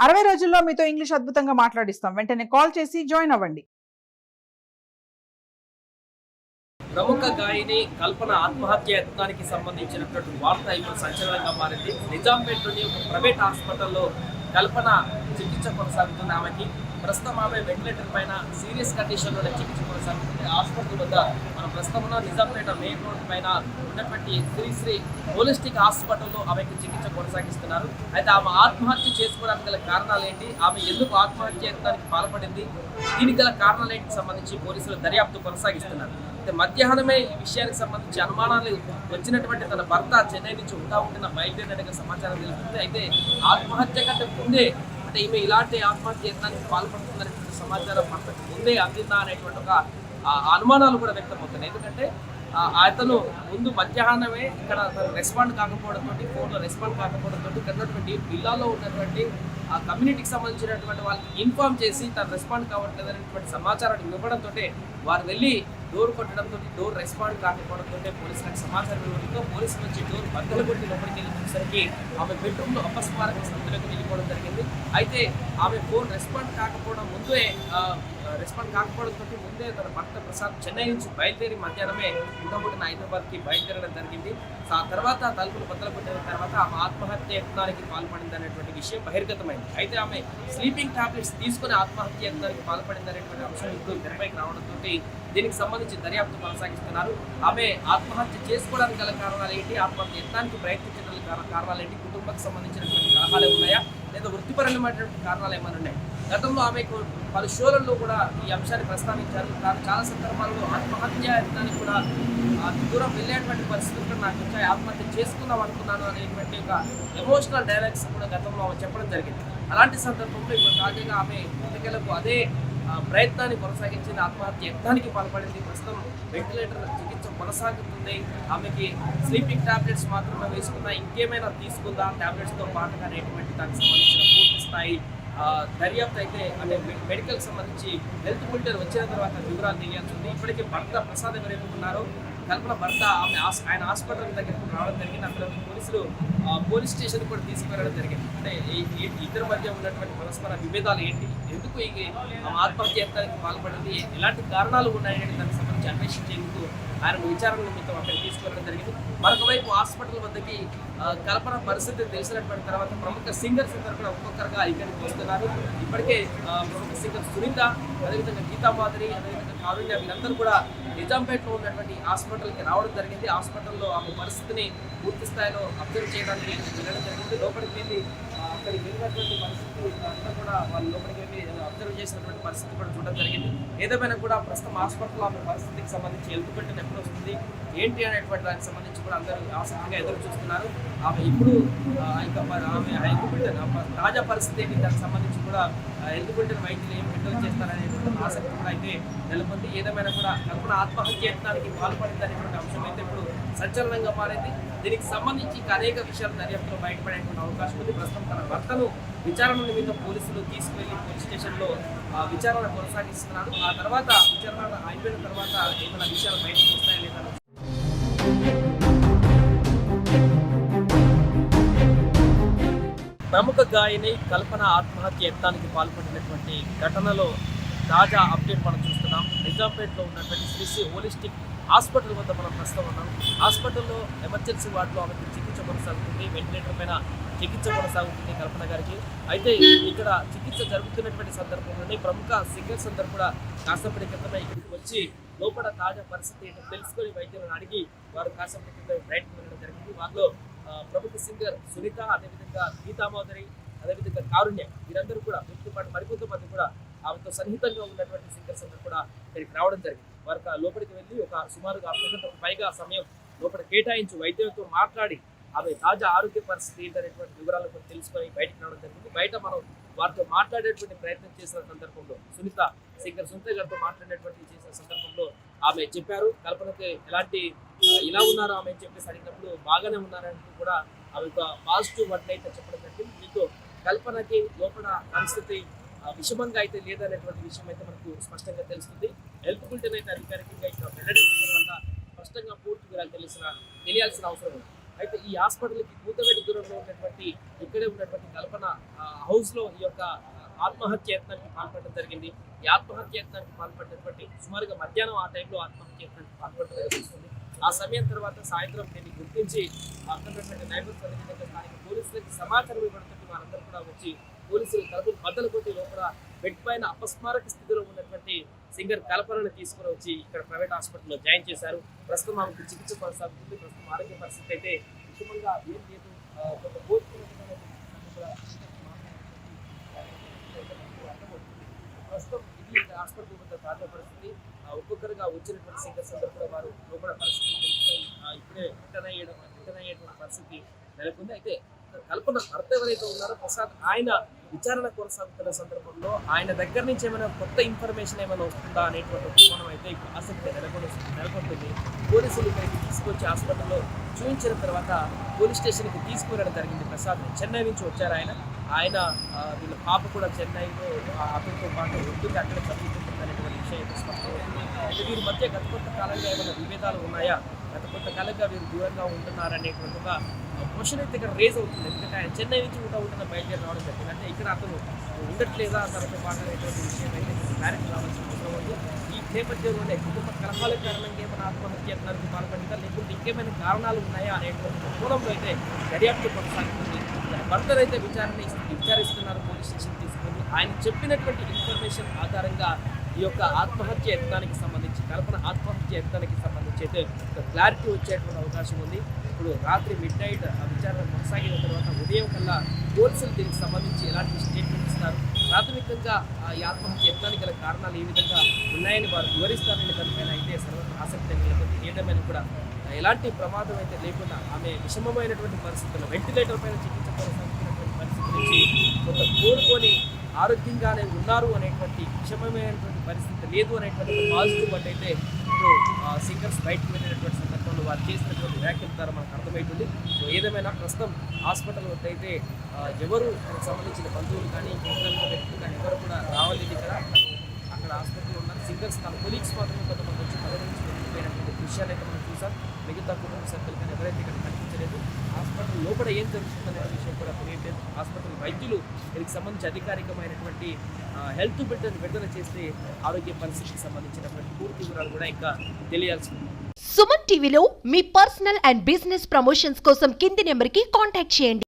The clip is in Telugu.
60 రోజుల్లో మీతో ఇంగ్లీష్ అద్భుతంగా మాట్లాడిస్తాం. వెంటనే కాల్ చేసి జాయిన్ అవ్వండి. ప్రముఖ గాయని కల్పన ఆత్మహత్య యత్నానికి సంబంధించినటువంటి వార్త ఇప్పుడు సంచలనంగా మారింది. నిజాంపేటలోని ఒక ప్రైవేట్ హాస్పిటల్లో కల్పన చికిత్స కొనసాగుతున్న ఆమెకి ప్రస్తుతం ఆమె వెంటిలేటర్ పైన సీరియస్ కండిషన్లో చికిత్స కొనసాగుతుంది. హాస్పిటల్ వద్ద మనం ప్రస్తుతం ఉన్న నిజాంపేట మెయిన్ రోడ్ పైన ఉన్నటువంటి శ్రీ హోలిస్టిక్ హాస్పిటల్లో ఆమెకి చికిత్స కొనసాగిస్తున్నారు. అయితే ఆమె ఆత్మహత్య చేసుకోవడానికి గల కారణాలు ఏంటి, ఆమె ఎందుకు ఆత్మహత్య యత్నానికి పాల్పడింది, దీనికి గల కారణాలు ఏంటికి సంబంధించి పోలీసులు దర్యాప్తు కొనసాగిస్తున్నారు. అయితే మధ్యాహ్నమే ఈ విషయానికి సంబంధించి అనుమానాలు వచ్చినటువంటి తన భర్త చెన్నై నుంచి ఉంటున్న బయలుదేరినట్టుగా సమాచారం తెలుస్తుంది. అయితే ఆత్మహత్య కంటే ముందే అంటే ఈమె ఇలాంటి ఆత్మహత్య యత్నానికి పాల్పడుతున్నటువంటి సమాచారం భర్తకు ముందే అందిందా అనేటువంటి ఒక అనుమానాలు కూడా వ్యక్తమవుతున్నాయి. ఎందుకంటే అతను ముందు మధ్యాహ్నమే ఇక్కడ రెస్పాండ్ కాకపోవడంతో, ఫోన్లో రెస్పాండ్ కాకపోవడంతో ఇక్కడ ఉన్నటువంటి జిల్లాలో ఉన్నటువంటి ఆ కమ్యూనిటీకి సంబంధించినటువంటి వాళ్ళకి ఇన్ఫార్మ్ చేసి తను రెస్పాండ్ కావట్లేదు అనేటువంటి సమాచారాన్ని ఇవ్వడంతో వారు వెళ్ళి డోర్ కొట్టడంతో డోర్ రెస్పాండ్ కాకపోవడంతో పోలీసులకు సమాచారం ఇవ్వడంతో పోలీసులు వచ్చి డోర్ బద్దలు కొట్టి లోపలికి వెళ్ళేసరికి ఆమె బెడ్రూమ్లో అపస్మారక స్థితిలోకి వెళ్ళిపోవడం జరిగింది. అయితే ఆమె ఫోన్ రెస్పాండ్ కాకపోవడంతో ముందే తన భర్త ప్రసాద్ చెన్నై నుంచి బయలుదేరి మధ్యాహ్నమే ఉండబుట్టిన హైదరాబాద్కి బయలుదేరడం జరిగింది. ఆ తర్వాత తలుపులు బద్దలు కొట్టిన తర్వాత ఆమె ఆత్మహత్య యత్నానికి పాల్పడింది అనేటువంటి విషయం బహిర్గతమైంది. అయితే ఆమె స్లీపింగ్ టాబ్లెట్స్ తీసుకుని ఆత్మహత్య యత్నానికి పాల్పడింది అనేటువంటి అంశం ఇప్పుడు తెరపైకి రావడంతో దీనికి సంబంధించి దర్యాప్తు కొనసాగిస్తున్నారు. ఆమె ఆత్మహత్య చేసుకోవడానికి గల కారణాలు ఏంటి, ఆత్మహత్య యత్నానికి ప్రయత్నించడానికి కారణాలు ఏంటి, కుటుంబానికి సంబంధించినటువంటి కారణాలు ఉన్నాయా లేదా వృత్తిపరమైనటువంటి కారణాలు ఏమైనా ఉన్నాయి. గతంలో ఆమెకు పలు షోలలో కూడా ఈ అంశాన్ని ప్రస్తావించారు. చాలా సందర్భాల్లో ఆత్మహత్య యత్నానికి కూడా దూరం వెళ్ళేటువంటి పరిస్థితులు కూడా నాకు వచ్చాయి, ఆత్మహత్య చేసుకుందాం అనుకున్నాను అనేటువంటి ఒక ఎమోషనల్ డైలాగ్స్ కూడా గతంలో చెప్పడం జరిగింది. అలాంటి సందర్భంలో ఇప్పుడు తాజాగా ఆమె ఎన్నికలకు అదే ప్రయత్నాన్ని కొనసాగించింది, ఆత్మహత్య యత్నానికి పాల్పడింది. ప్రస్తుతం వెంటిలేటర్ చికిత్స కొనసాగుతుంది. ఆమెకి స్లీపింగ్ టాబ్లెట్స్ మాత్రమే వేసుకున్నా, ఇంకేమైనా తీసుకుందా టాబ్లెట్స్తో పాటుగా అనేటువంటి దానికి సంబంధించిన పూర్తి స్థాయి దర్యాప్తు అయితే అంటే మెడికల్కి సంబంధించి హెల్త్ బులెటిన్ వచ్చిన తర్వాత వివరాలు తెలియాల్సి ఉంది. ఇప్పటికీ భర్త ప్రసాద్ ఎవరైతే ఉన్నారో కల్పన భర్త ఆయన హాస్పిటల్ దగ్గరకు రావడం జరిగింది. అక్కడ పోలీసులు పోలీస్ స్టేషన్ కూడా తీసుకువెళ్ళడం జరిగింది. అంటే ఇద్దరి మధ్య ఉన్నటువంటి పరస్పర విభేదాలు ఏంటి, ఎందుకు ఈ ఆత్మహత్య యత్నానికి పాల్పడింది, ఎలాంటి కారణాలు ఉన్నాయని దానికి సంబంధించి అన్వేషించేందుకు ఆయన విచారణ నిమిత్తం అక్కడ తీసుకువెళ్ళడం జరిగింది. మరొక వైపు హాస్పిటల్ వద్దకి కల్పన పరిస్థితి తెలిసినటువంటి తర్వాత ప్రముఖ సింగర్స్ అందరూ కూడా ఒక్కొక్కరుగా ఇక్కడికి వస్తున్నారు. ఇప్పటికే ప్రముఖ సింగర్ సునీత, అదేవిధంగా గీతా మాధురి, అదేవిధంగా కారుణ్య వీళ్ళందరూ కూడా నిజాంపేటలో ఉన్నటువంటి హాస్పిటల్కి రావడం జరిగింది. హాస్పిటల్లో ఆమె పరిస్థితిని పూర్తి స్థాయిలో అబ్జర్వ్ చేయడానికి వెళ్ళడం జరిగింది. లోపలికి వెళ్ళి అక్కడికి వెళ్ళినటువంటి పరిస్థితి అంతా కూడా వాళ్ళు లోపలికి వెళ్ళి అబ్జర్వ్ చేసినటువంటి పరిస్థితి కూడా చూడడం జరిగింది. ఏదేమైనా కూడా ప్రస్తుతం హాస్పిటల్లో ఆమె పరిస్థితికి సంబంధించి హెల్త్ బులెటిన్ ఎప్పుడు వస్తుంది ఏంటి అనేటువంటి దానికి సంబంధించి కూడా అందరూ ఆసక్తిగా ఎదురు చూస్తున్నారు. ఆమె ఇప్పుడు ఆమె హెల్త్ బులెటిన్ తాజా పరిస్థితి ఏంటి దానికి సంబంధించి కూడా హెల్త్ బులెటిన్ వైద్యులు ఏం విడుదల చేస్తారనేటువంటి ఆసక్తి కూడా అయితే నెలకొంది. ఏదేమైనా కూడా కల్పన ఆత్మహత్య యత్నానికి పాల్పడింది అనేటువంటి అంశం అయితే ఇప్పుడు సంచలనంగా మారింది. దీనికి సంబంధించి అనేక విషయాలు దర్యాప్తులో బయటపడేటువంటి అవకాశం ఉంది. ప్రస్తుతం తన భర్తను విచారణ నిమిత్తం పోలీసులు తీసుకువెళ్లి పోలీస్ స్టేషన్లో విచారణ కొనసాగిస్తున్నారు. ఆ తర్వాత విచారణ అయిపోయిన తర్వాత ఏమైనా విషయాలు బయటకు వస్తాయా లేదా. ప్రముఖ గాయని కల్పన ఆత్మహత్య యత్నానికి పాల్పడినటువంటి ఘటనలో తాజా అప్డేట్ మనం చూస్తున్నాం. నిజాంపేటలో ఉన్నటువంటి శ్రీ హోలిస్టిక్ హాస్పిటల్ వద్ద మనం ప్రస్తుతం ఉన్నాం. హాస్పిటల్లో ఎమర్జెన్సీ వార్డులో ఆమెకు చికిత్స కొనసాగుతుంది, వెంటిలేటర్ పైన చికిత్స కొనసాగుతుంది కల్పన గారికి. అయితే ఇక్కడ చికిత్స జరుగుతున్నటువంటి సందర్భంలోనే ప్రముఖ సింగర్స్ అందరూ కూడా కాసేపటి క్రితమే ఇక్కడికి వచ్చి లోపల తాజా పరిస్థితి ఏంటో తెలుసుకొని వైద్యులను అడిగి వారు కాసేపటి క్రితం బయటకు వెళ్ళడం జరిగింది. వారిలో ప్రముఖ సింగర్ సునీత, అదేవిధంగా గీతా మాధురి, అదేవిధంగా కారుణ్య వీరందరూ కూడా వీటితో పాటు మరికొంతమంది కూడా ఆమెతో సన్నిహితంగా ఉన్నటువంటి సింగర్స్ అందరూ కూడా ఇక్కడికి రావడం జరిగింది. వారు లోపలికి వెళ్ళి ఒక సుమారుగా అర్ధగంటకు పైగా సమయం లోపల కేటాయించి వైద్యులతో మాట్లాడి ఆమె తాజా ఆరోగ్య పరిస్థితి ఏంటనేటువంటి వివరాలు కూడా తెలుసుకొని బయటకు రావడం జరిగింది. బయట మనం వారితో మాట్లాడేటువంటి ప్రయత్నం చేసిన సందర్భంలో సునీత గారితో మాట్లాడేటువంటి చేసిన సందర్భంలో ఆమె చెప్పారు కల్పనకి ఎలాంటి ఇలా ఉన్నారో ఆమె చెప్పేసి అడిగినప్పుడు బాగానే ఉన్నారంటూ కూడా ఆమె ఒక పాజిటివ్ వర్డ్ అయితే చెప్పడం జరిగింది. దీంతో కల్పనకి లోపల పరిస్థితి విషమంగా అయితే లేదనేటువంటి విషయం అయితే మనకు స్పష్టంగా తెలుస్తుంది. హెల్త్ బులెటిన్ అయితే అధికారికంగా ఇక్కడ వెల్లడించిన తర్వాత స్పష్టంగా పూర్తి వివరాలు తెలియాల్సిన అవసరం ఉంది. అయితే ఈ హాస్పిటల్కి కూతవేటి దూరంలో ఉన్నటువంటి ఇక్కడే ఉన్నటువంటి కల్పన హౌస్ లో ఈ యొక్క ఆత్మహత్య యత్నానికి పాల్పడడం జరిగింది. ఈ ఆత్మహత్య యత్నానికి పాల్పడినటువంటి సుమారుగా మధ్యాహ్నం ఆ టైంలో ఆత్మహత్య యత్నానికి పాల్పడడం జరుగుతుంది. ఆ సమయం తర్వాత సాయంత్రం దీన్ని గుర్తించి అక్కడ ఉన్నటువంటి నైబర్స్ అదేవిధంగా స్థానిక పోలీసులకి సమాచారం ఇవ్వడంతో వారందరూ కూడా వచ్చి పోలీసులు తలుపులు బద్దలు కొట్టి లోపల బెడ్ పైన అపస్మారక స్థితిలో ఉన్నటువంటి సింగర్ కల్పనను తీసుకుని వచ్చి ఇక్కడ ప్రైవేట్ హాస్పిటల్లో జాయిన్ చేశారు. ప్రస్తుతం ఆమెకు చికిత్స కొనసాగుతుంది. ప్రస్తుతం ఆరోగ్య పరిస్థితి అయితే విషమంగా ఏం లేదు. కొంత ప్రస్తుతం ఇది హాస్పిటల్ వద్ద తాజా పరిస్థితి. ఒక్కొక్కరుగా వచ్చినటువంటి సింగర్స్ అందరూ కూడా వారు లోపల పరిస్థితి తెలుసుకొని ఇప్పుడే రిటర్న్ అయ్యేటువంటి పరిస్థితి నెలకొంది. అయితే కల్పన భర్త ఎవరైతే ఉన్నారో ప్రసాద్, ఆయన విచారణ కొనసాగుతున్న సందర్భంలో ఆయన దగ్గర నుంచి ఏమైనా కొత్త ఇన్ఫర్మేషన్ ఏమైనా వస్తుందా అనేటువంటి కోణం అయితే ఇప్పుడు ఆసక్తి నెలకొంటుంది. పోలీసులు ఇక్కడికి తీసుకొచ్చి హాస్పిటల్లో చూపించిన తర్వాత పోలీస్ స్టేషన్కి తీసుకువెళ్ళడం జరిగింది. ప్రసాద్ చెన్నై నుంచి వచ్చారు. ఆయన వీళ్ళ పాప కూడా చెన్నైలో అతనితో పాటు ఉంటుంది, అక్కడ చదువుతుంటుంది అనేటువంటి విషయం అయితే స్పష్టమైంది. అయితే వీరి మధ్య గత కొంతకాలంగా ఏమైనా విభేదాలు ఉన్నాయా, గత కొంతకాలంగా వీరు దూరంగా ఉంటున్నారనేటువంటి ఒక క్వశ్చన్ అయితే ఇక్కడ రేజ్ అవుతుంది. ఎందుకంటే ఆయన చెన్నై నుంచి ఉంటున్న బయలుదేరి రావడం జరిగింది. అంటే ఇక్కడ అతను ఉండట్లేదా తనతో పాటు అనేటువంటి విషయం అయితే క్లారిటీ రావాల్సిన అవసరం ఉంది. ఈ నేపథ్యంలోనే కుటుంబ కలహాల కారణంగా ఏమైనా ఆత్మహత్య యత్నానికి పాల్పడిందా, లేకుంటే ఇంకేమైనా కారణాలు ఉన్నాయా అనేటువంటి కోణంలో అయితే దర్యాప్తు కొనసాగుతుంది. భర్తనైతే విచారిస్తున్నారు పోలీస్ స్టేషన్ తీసుకొని. ఆయన చెప్పినటువంటి ఇన్ఫర్మేషన్ ఆధారంగా ఈ యొక్క ఆత్మహత్య యత్నానికి సంబంధించి, కల్పన ఆత్మహత్య యత్నానికి సంబంధించి అయితే ఒక క్లారిటీ వచ్చేటువంటి అవకాశం ఉంది. ఇప్పుడు రాత్రి మిడ్-నైట్ ఆ విచారణ కొనసాగిన తర్వాత ఉదయం కల్లా పోలీసులు దీనికి సంబంధించి ఎలాంటి స్టేట్మెంట్ ఇస్తారు, ప్రాథమికంగా ఈ ఆత్మహత్య యత్నానికి గల కారణాలు ఏ విధంగా ఉన్నాయని వారు వివరిస్తారనే దానిపైన అయితే సర్వత్ర ఆసక్తి నెలకొంది. ఏదేమైనా కూడా ఎలాంటి ప్రమాదం అయితే లేకుండా ఆమె విషమమైనటువంటి పరిస్థితుల్లో వెంటిలేటర్ పైన చికిత్స కొనసాగుతున్నటువంటి పరిస్థితి నుంచి కొంత కోరుకొని ఆరోగ్యంగానే ఉన్నారు అనేటువంటి విషమమైనటువంటి పరిస్థితి లేదు అనేటువంటి పాజిటివ్ బట్ అయితే ఇప్పుడు సింగర్స్ బయటకు వెళ్ళినటువంటి సందర్భంలో వారు చేసినటువంటి వ్యాఖ్యల ద్వారా మనకు అర్థమవుతుంది. సో ఏదేమైనా ప్రస్తుతం హాస్పిటల్ వద్ద అయితే ఎవరు సంబంధించిన బంధువులు కానీ ఇంకొక వ్యక్తులు కానీ ఎవరు కూడా రావలేదు. అక్కడ హాస్పిటల్లో ఉన్నారు. సింగర్స్ తన కొలీగ్స్ మాత్రమే కొంతమంది వచ్చి పదవించి వెళ్ళిపోయినటువంటి దృశ్యాలు అయితే మనం చూసాం. మిగతా కుటుంబ సభ్యులు కానీ ఎవరైతే ఇక్కడ కనిపించలేదు. హాస్పిటల్ లోపల ఏం జరుగుతుందనే విషయం కూడా తెలియట్లేదు. హాస్పిటల్ వైద్యులు దీనికి సంబంధించి అధికారికమైనటువంటి హెల్త్ బిల్లును విడుదల చేస్తే ఆరోగ్య పరిస్థితికి సంబంధించినటువంటి పూర్తి వివరాలు కూడా ఇంకా తెలియాల్సి ఉంది. సుమన్ టీవీలో మీ పర్సనల్ అండ్ బిజినెస్ ప్రమోషన్స్ కోసం కింది నెంబర్కి కాంటాక్ట్ చేయండి.